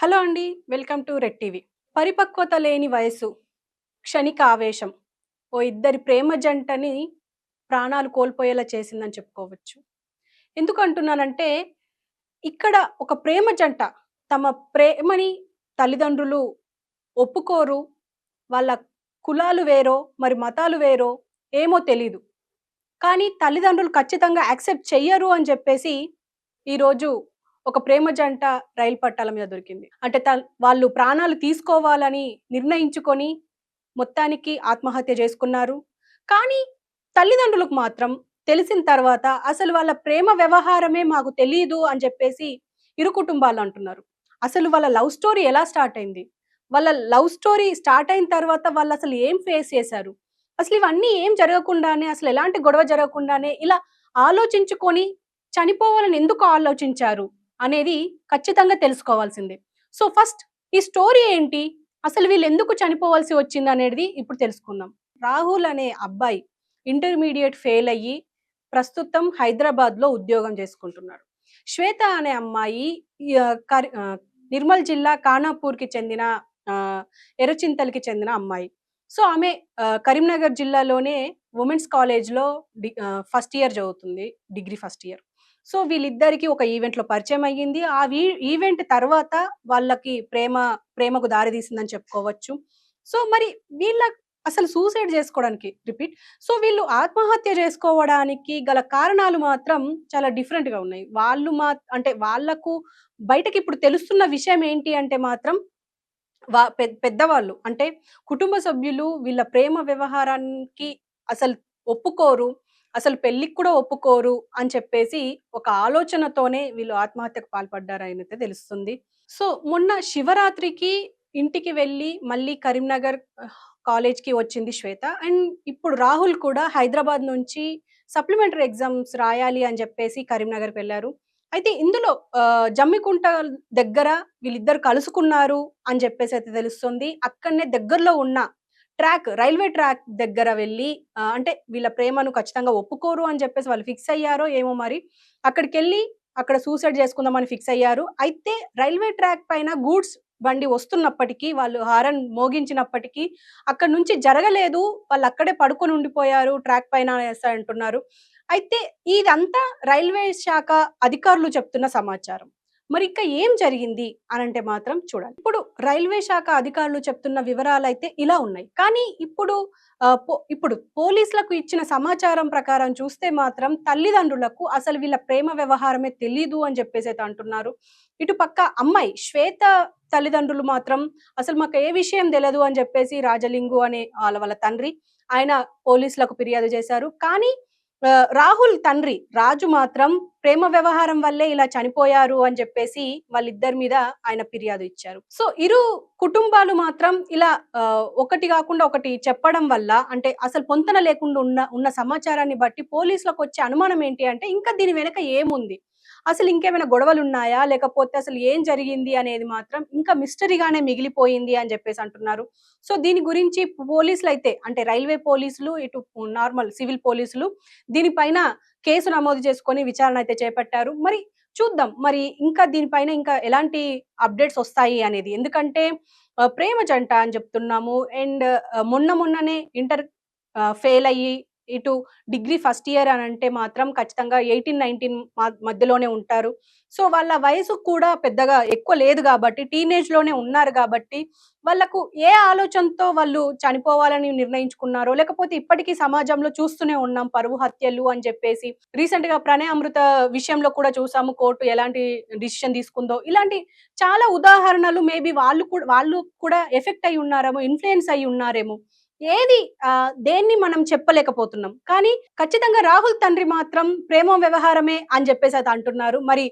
Hello అండి. Welcome to red TV. పరిపక్వత లేని వయసు, క్షణిక ఆవేశం ఓ ఇద్దరి ప్రేమ జంటని ప్రాణాలు కోల్పోయేలా చేసిందని చెప్పుకోవచ్చు. ఎందుకు అంటున్నానంటే, ఇక్కడ ఒక ప్రేమ జంట తమ ప్రేమని తల్లిదండ్రులు ఒప్పుకోరు. వాళ్ళ కులాలు వేరో, మరి మతాలు వేరో ఏమో తెలీదు. కానీ తల్లిదండ్రులు ఖచ్చితంగా యాక్సెప్ట్ చెయ్యరు అని చెప్పేసి ఈరోజు ఒక ప్రేమ జంట రైలు పట్టాల మీద దొరికింది. అంటే వాళ్ళు ప్రాణాలు తీసుకోవాలని నిర్ణయించుకొని మొత్తానికి ఆత్మహత్య చేసుకున్నారు. కానీ తల్లిదండ్రులకు మాత్రం తెలిసిన తర్వాత అసలు వాళ్ళ ప్రేమ వ్యవహారమే మాకు తెలీదు అని చెప్పేసి ఇరు కుటుంబాలు అంటున్నారు. అసలు వాళ్ళ లవ్ స్టోరీ ఎలా స్టార్ట్ అయింది? వాళ్ళ లవ్ స్టోరీ స్టార్ట్ అయిన తర్వాత వాళ్ళసలు ఏం ఫేస్ చేశారు? అసలు ఇవన్నీ ఏం జరగకుండానే, అసలు ఎలాంటి గొడవ జరగకుండానే ఇలా ఆలోచించుకొని చనిపోవాలని ఎందుకు ఆలోచించారు అనేది ఖచ్చితంగా తెలుసుకోవాల్సిందే. సో, ఫస్ట్ ఈ స్టోరీ ఏంటి? అసలు వీళ్ళెందుకు చనిపోవాల్సి వచ్చిందనేది ఇప్పుడు తెలుసుకుందాం. రాహుల్ అనే అబ్బాయి ఇంటర్మీడియేట్ ఫెయిల్ అయ్యి ప్రస్తుతం హైదరాబాద్‌లో ఉద్యోగం చేసుకుంటున్నాడు. శ్వేత అనే అమ్మాయి ఈ నిర్మల్ జిల్లా ఖానాపూర్‌కి చెందిన ఆహ్, ఎర్రచింతలకి చెందిన అమ్మాయి. సో, ఆమె కరీంనగర్ జిల్లాలోనే వుమెన్స్ కాలేజ్‌లో ఫస్ట్ ఇయర్ చదువుతుంది. Degree first year. సో, వీళ్ళిద్దరికీ ఒక ఈవెంట్‌లో పరిచయం అయ్యింది. ఆ ఈవెంట్ తర్వాత వాళ్ళకి ప్రేమకు దారి తీసిందని చెప్పుకోవచ్చు. సో, మరి వీళ్ళ అసలు సూసైడ్ చేసుకోవడానికి సో, వీళ్ళు ఆత్మహత్య చేసుకోవడానికి గల కారణాలు మాత్రం చాలా డిఫరెంట్‌గా ఉన్నాయి. వాళ్ళు అంటే వాళ్ళకు బయటకిప్పుడు తెలుస్తున్న విషయం ఏంటి అంటే మాత్రం పెద్దవాళ్ళు అంటే కుటుంబ సభ్యులు వీళ్ళ ప్రేమ వ్యవహారానికి అసలు ఒప్పుకోరు. అసలు పెళ్ళికి కూడా ఒప్పుకోరు అని చెప్పేసి ఒక ఆలోచనతోనే వీళ్ళు ఆత్మహత్యకు పాల్పడ్డారనైతే తెలుస్తుంది. సో, మొన్న శివరాత్రికి ఇంటికి వెళ్ళి మళ్ళీ కరీంనగర్ కాలేజ్‌కి వచ్చింది శ్వేత. అండ్ ఇప్పుడు రాహుల్ కూడా హైదరాబాద్ నుంచి సప్లిమెంటరీ ఎగ్జామ్స్ రాయాలి అని చెప్పేసి కరీంనగర్‌కి వెళ్లారు. అయితే ఇందులో జమ్మికుంట దగ్గర వీళ్ళిద్దరు కలుసుకున్నారు అని చెప్పేసయితే తెలుస్తుంది. అక్కడనే దగ్గరలో ఉన్న రైల్వే ట్రాక్ దగ్గర వెళ్లి అంటే వీళ్ళ ప్రేమను ఖచ్చితంగా ఒప్పుకోరు అని చెప్పేసి వాళ్ళు ఫిక్స్ అయ్యారో ఏమో మరి. అక్కడికెళ్ళి అక్కడ సూసైడ్ చేసుకుందామని ఫిక్స్ అయ్యారు. అయితే రైల్వే ట్రాక్ పైన గూడ్స్ బండి వస్తున్నప్పటికీ, వాళ్ళు హారన్ మోగించినప్పటికీ అక్కడి నుంచి జరగలేదు. వాళ్ళక్కడే పడుకొని ఉండిపోయారు ట్రాక్ పైన అనేసి అంటున్నారు. అయితే ఇదంతా రైల్వే శాఖ అధికారులు చెప్తున్న సమాచారం. మరి ఇంకా ఏం జరిగింది అనంటే మాత్రం చూడాలి. ఇప్పుడు రైల్వే శాఖ అధికారులు చెప్తున్న వివరాలైతే ఇలా ఉన్నాయి. కానీ ఇప్పుడు పోలీసులకు ఇచ్చిన సమాచారం ప్రకారం చూస్తే మాత్రం తల్లిదండ్రులకు అసలు వీళ్ళ ప్రేమ వ్యవహారమే తెలీదు అని చెప్పేసైతే అంటున్నారు. ఇటు పక్క అమ్మాయి శ్వేత తల్లిదండ్రులు మాత్రం అసలు మాకు ఏ విషయం తెలదు అని చెప్పేసి రాజలింగు అనే వాళ్ళ తండ్రి ఆయన పోలీసులకు ఫిర్యాదు చేశారు. కానీ రాహుల్ తండ్రి రాజు మాత్రం ప్రేమ వ్యవహారం వల్లే ఇలా చనిపోయారు అని చెప్పేసి వాళ్ళిద్దరి మీద ఆయన ఫిర్యాదు ఇచ్చారు. సో, ఇరు కుటుంబాలు మాత్రం ఇలా ఒకటి కాకుండా ఒకటి చెప్పడం వల్ల అంటే అసలు పొంతన లేకుండా ఉన్న సమాచారాన్ని బట్టి పోలీసులకొచ్చే అనుమానం ఏంటి అంటే ఇంకా దీని వెనక ఏముంది? అసలు ఇంకేమైనా గొడవలున్నాయా? లేకపోతే అసలు ఏం జరిగింది అనేది మాత్రం ఇంకా మిస్టరీగానే మిగిలిపోయింది అని చెప్పేసి అంటున్నారు. సో, దీని గురించి పోలీసులైతే అంటే రైల్వే పోలీసులు, ఇటు నార్మల్ సివిల్ పోలీసులు దీనిపైన కేసు నమోదు చేసుకొని విచారణ అయితే చేపట్టారు. మరి చూద్దాం. మరి ఇంకా దీనిపైన ఇంకా ఎలాంటి అప్‌డేట్స్ ఒస్తాయి అనేది. ఎందుకంటే ప్రేమ జంట అని చెప్తున్నాము. అండ్ మొన్ననే ఇంటర్ ఫెయిల్ అయ్యి ఇటు డిగ్రీ ఫస్ట్ ఇయర్ అనంటే మాత్రం ఖచ్చితంగా 18, 19 మధ్యలోనే ఉంటారు. సో, వాళ్ళ వయసు కూడా పెద్దగా ఎక్కువ లేదు గాబట్టి, టీనేజ్‌లోనే ఉన్నారు గాబట్టి, వాళ్ళకు ఏ ఆలోచనతో వాళ్ళు చనిపోవాలని నిర్ణయించుకున్నారో, లేకపోతే ఇప్పటికీ సమాజంలో చూస్తూనే ఉన్నాం పరువు హత్యలు అని చెప్పేసి. రీసెంట్‌గా 'ప్రణయ్ అమృత' విషయంలో కూడా చూసాము కోర్టు ఎలాంటి డిసిషన్ తీసుకుందో. ఇలాంటి చాలా ఉదాహరణలు మేబీ వాళ్ళు కూడా ఎఫెక్ట్ అయ్యి ఉన్నారేమో, ఇన్‌ఫ్లూయెన్స్ అయ్యి ఉన్నారేమో. ఏది దేన్ని మనం చెప్పలేకపోతున్నాం. కానీ ఖచ్చితంగా రాహుల్ తండ్రి మాత్రం ప్రేమ వ్యవహారమే అని జెప్పేసి అయితే అంటున్నారు. మరి